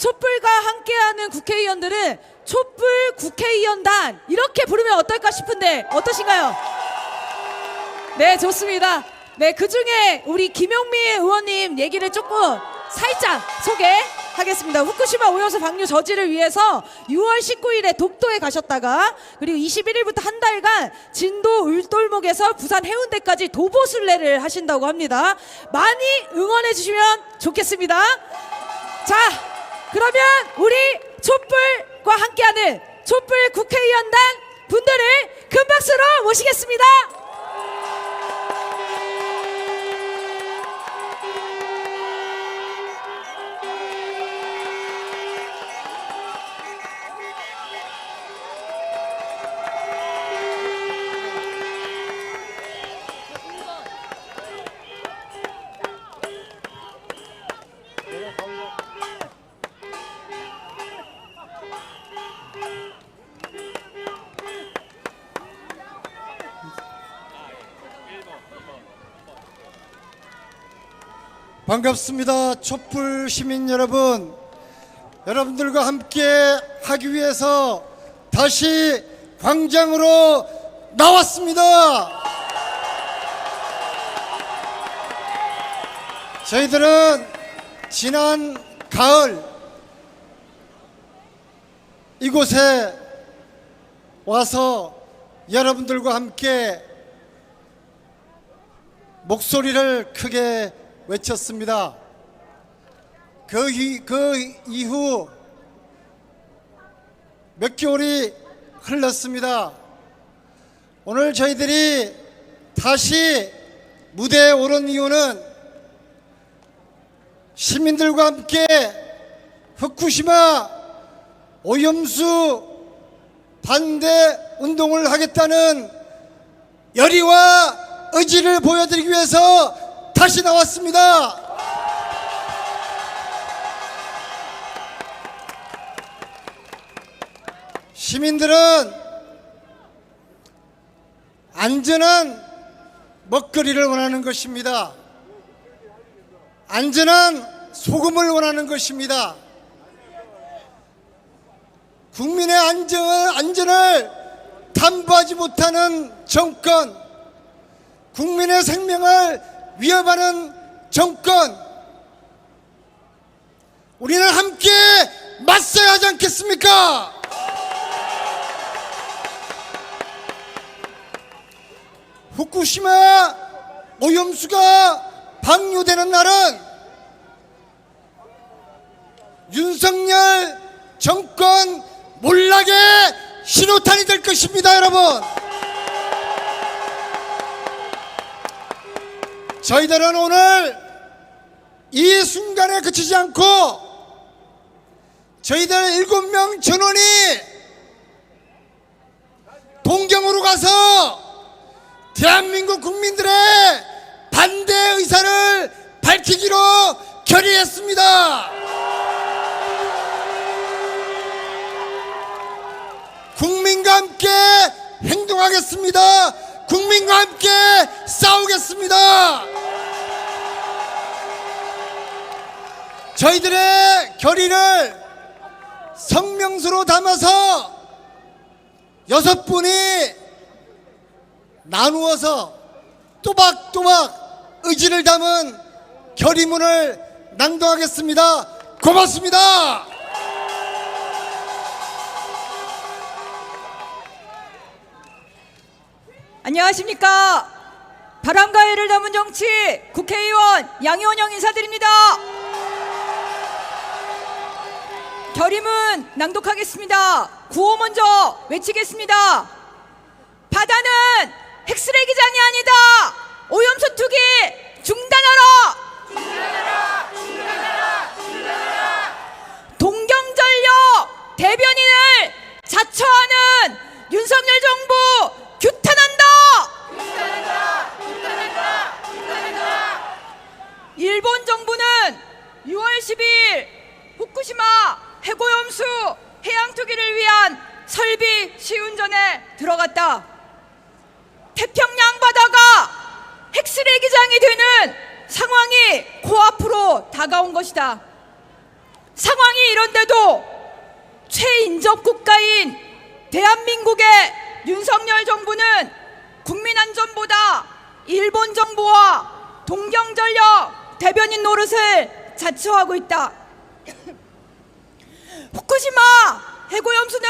촛불과 함께하는 국회의원들은 촛불 국회의원단 이렇게 부르면 어떨까 싶은데 어떠신가요? 네, 좋습니다. 네, 그중에 우리 김용미 의원님 얘기를 조금 살짝 소개하겠습니다. 후쿠시마 오염수 방류 저지를 위해서 6월 19일에 독도에 가셨다가 그리고 21일부터 한 달간 진도 울돌목에서 부산 해운대까지 도보순례를 하신다고 합니다. 많이 응원해 주시면 좋겠습니다. 자, 그러면 우리 촛불과 함께하는 촛불 국회의원단 분들을 큰 박수로 모시겠습니다. 반갑습니다. 촛불 시민 여러분, 여러분들과 함께 하기 위해서 다시 광장으로 나왔습니다. 저희들은 지난 가을 이곳에 와서 여러분들과 함께 목소리를 크게 외쳤습니다. 그 이후 몇 개월이 흘렀습니다. 오늘 저희들이 다시 무대에 오른 이유는 시민들과 함께 후쿠시마 오염수 반대 운동을 하겠다는 열의와 의지를 보여드리기 위해서 다시 나왔습니다. 시민들은 안전한 먹거리를 원하는 것입니다. 안전한 소금을 원하는 것입니다. 국민의 안전을 담보하지 못하는 정권, 국민의 생명을 위협하는 정권, 우리는 함께 맞서야 하지 않겠습니까? 후쿠시마 오염수가 방류되는 날은 윤석열 정권 몰락의 신호탄이 될 것입니다. 여러분, 저희들은 오늘 이 순간에 그치지 않고 저희들 7명 전원이 동경으로 가서 대한민국 국민들의 반대 의사를 밝히기로 결의했습니다. 국민과 함께 행동하겠습니다. 국민과 함께 싸우겠습니다. 저희들의 결의를 성명서로 담아서 6분이 나누어서 또박또박 의지를 담은 결의문을 낭독하겠습니다. 고맙습니다. 안녕하십니까. 바람과 해를 담은 정치 국회의원 양효영 인사드립니다. 결의문 낭독하겠습니다. 구호 먼저 외치겠습니다. 바다는 핵쓰레기장이 아니다. 오염수 투기 중단하라. 중단하라. 중단하라. 중단하라. 동경전력 대변인을 자처하는 윤석열 정부 규탄한다. 규탄한다. 규탄한다. 규탄한다. 일본 정부는 6월 10일 후쿠시마 해고염수 해양 투기를 위한 설비 시운전에 들어갔다. 태평양 바다가 핵쓰레기장이 되는 상황이 코앞으로 다가온 것이다. 상황이 이런데도 최인접 국가인 대한민국의 윤석열 정부는 국민 안전보다 일본 정부와 동경전력 대변인 노릇을 자처하고 있다. 후쿠시마 핵오염수는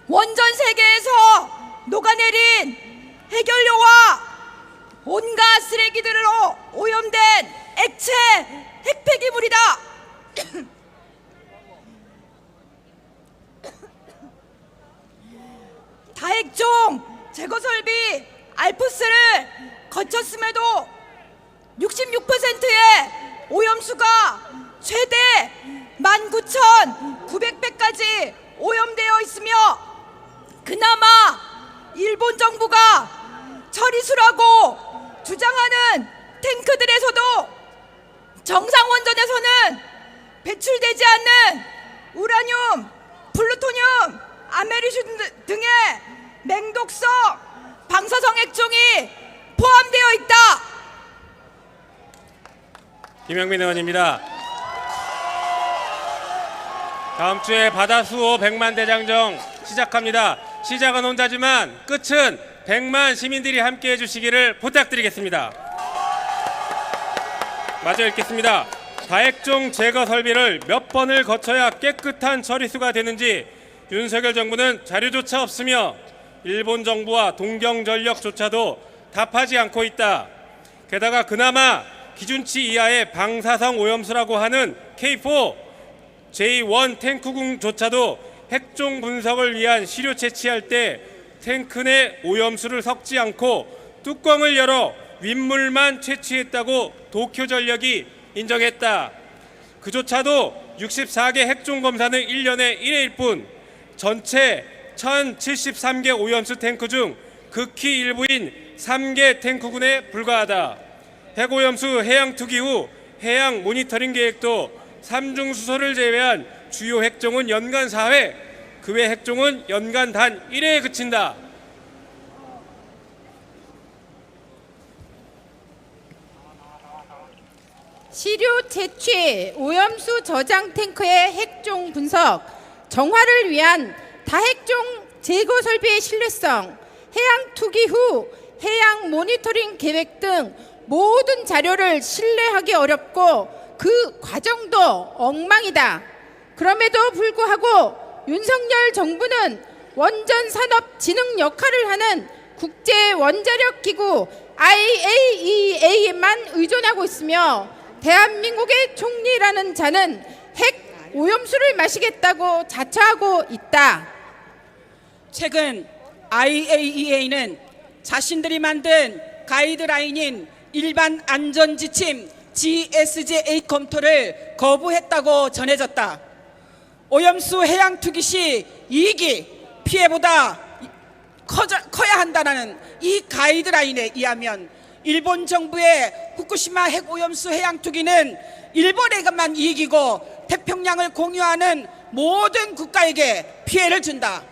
원전 세계에서 녹아내린 해결료와 온갖 쓰레기들로 오염된 액체 핵폐기물이다. 다핵종 제거 설비 알프스를 거쳤음에도 66%의 오염수가 최대 19,900배까지 오염되어 있으며 그나마 일본 정부가 처리수라고 주장하는 탱크들에서도 정상 원전에서는 배출되지 않는 우라늄, 플루토늄, 아메리슘 등의 맹독성 방사성 핵종이 포함되어 있다. 김영민 의원입니다. 다음 주에 바다수호 100만 대장정 시작합니다. 시작은 혼자지만 끝은 100만 시민들이 함께해 주시기를 부탁드리겠습니다. 마저 읽겠습니다. 다핵종 제거 설비를 몇 번을 거쳐야 깨끗한 처리수가 되는지 윤석열 정부는 자료조차 없으며 일본 정부와 동경전력조차도 답하지 않고 있다. 게다가 그나마 기준치 이하의 방사성 오염수라고 하는 K4, J1 탱크궁조차도 핵종 분석을 위한 시료 채취할 때 탱크 내 오염수를 섞지 않고 뚜껑을 열어 윗물만 채취했다고 도쿄전력이 인정했다. 그조차도 64개 핵종 검사는 1년에 1회일 뿐 전체 1073개 오염수 탱크 중 극히 일부인 3개 탱크군에 불과하다. 핵오염수 해양 투기 후 해양 모니터링 계획도 삼중수소를 제외한 주요 핵종은 연간 4회, 그 외 핵종은 연간 단 1회에 그친다. 시료 채취, 오염수 저장 탱크의 핵종 분석, 정화를 위한 다핵종 제거 설비의 신뢰성, 해양 투기 후 해양 모니터링 계획 등 모든 자료를 신뢰하기 어렵고 그 과정도 엉망이다. 그럼에도 불구하고 윤석열 정부는 원전 산업 진흥 역할을 하는 국제 원자력 기구 IAEA에만 의존하고 있으며 대한민국의 총리라는 자는 핵 오염수를 마시겠다고 자처하고 있다. 최근 IAEA는 자신들이 만든 가이드라인인 일반 안전지침 GSJ 검토를 거부했다고 전해졌다. 오염수 해양 투기 시 이익이 피해보다 커야 한다는 이 가이드라인에 의하면 일본 정부의 후쿠시마 핵오염수 해양 투기는 일본에게만 이익이고 태평양을 공유하는 모든 국가에게 피해를 준다.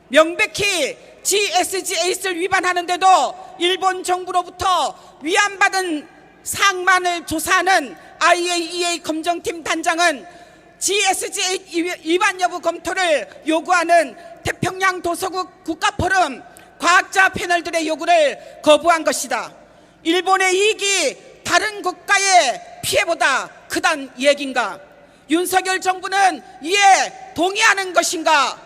명백히 GSGA를 위반하는데도 일본 정부로부터 위안받은 상만을 조사하는 IAEA 검정팀 단장은 GSGA 위반 여부 검토를 요구하는 태평양 도서국 국가포럼 과학자 패널들의 요구를 거부한 것이다. 일본의 이익이 다른 국가의 피해보다 크단 얘긴가? 윤석열 정부는 이에 동의하는 것인가?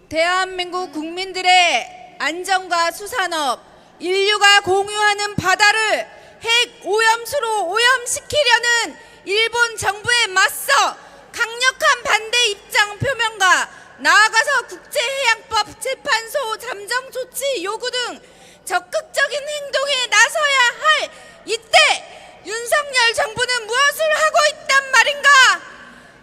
대한민국 국민들의 안전과 수산업, 인류가 공유하는 바다를 핵 오염수로 오염시키려는 일본 정부에 맞서 강력한 반대 입장 표명과 나아가서 국제해양법 재판소 잠정 조치 요구 등 적극적인 행동에 나서야 할 이때 윤석열 정부는 무엇을 하고 있단 말인가?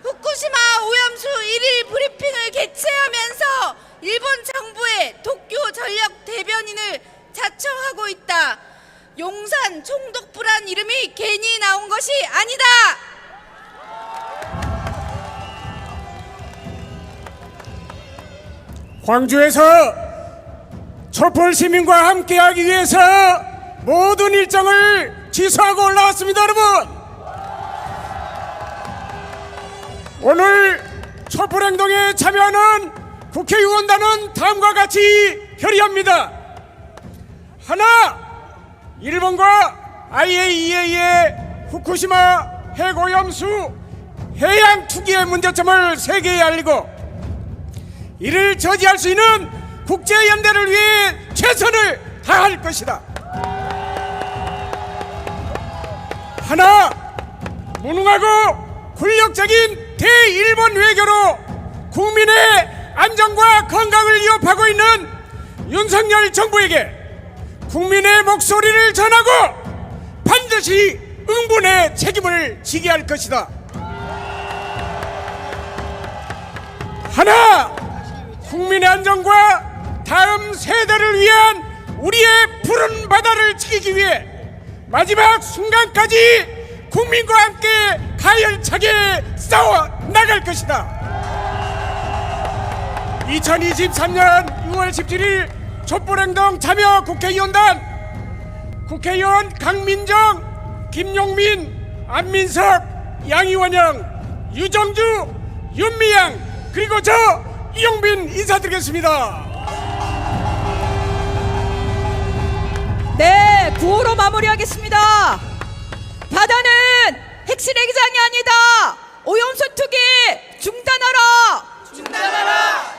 후쿠시마 오염수 1일 브리핑을 개최하면서 일본 정부의 도쿄 전력 대변인을 자처하고 있다. 용산 총독부란 이름이 괜히 나온 것이 아니다. 광주에서 촛불 시민과 함께하기 위해서 모든 일정을 취소하고 올라왔습니다. 여러분, 오늘 촛불행동에 참여하는 국회의원단은 다음과 같이 결의합니다. 하나, 일본과 IAEA의 후쿠시마 핵오염수 해양 투기의 문제점을 세계에 알리고 이를 저지할 수 있는 국제연대를 위해 최선을 다할 것이다. 하나, 무능하고 굴욕적인 대일본 외교로 국민의 안전과 건강을 위협하고 있는 윤석열 정부에게 국민의 목소리를 전하고 반드시 응분의 책임을 지게 할 것이다. 하나, 국민의 안전과 다음 세대를 위한 우리의 푸른 바다를 지키기 위해 마지막 순간까지 국민과 함께 가열차게 싸워 나갈 것이다. 2023년 6월 17일 촛불행동 참여 국회의원단 국회의원 강민정, 김용민, 안민석, 양이원영, 유정주, 윤미향 그리고 저 이용빈 인사드리겠습니다. 네, 구호로 마무리하겠습니다. 바다는 핵실외기장이 아니다. 오염수 투기 중단하라.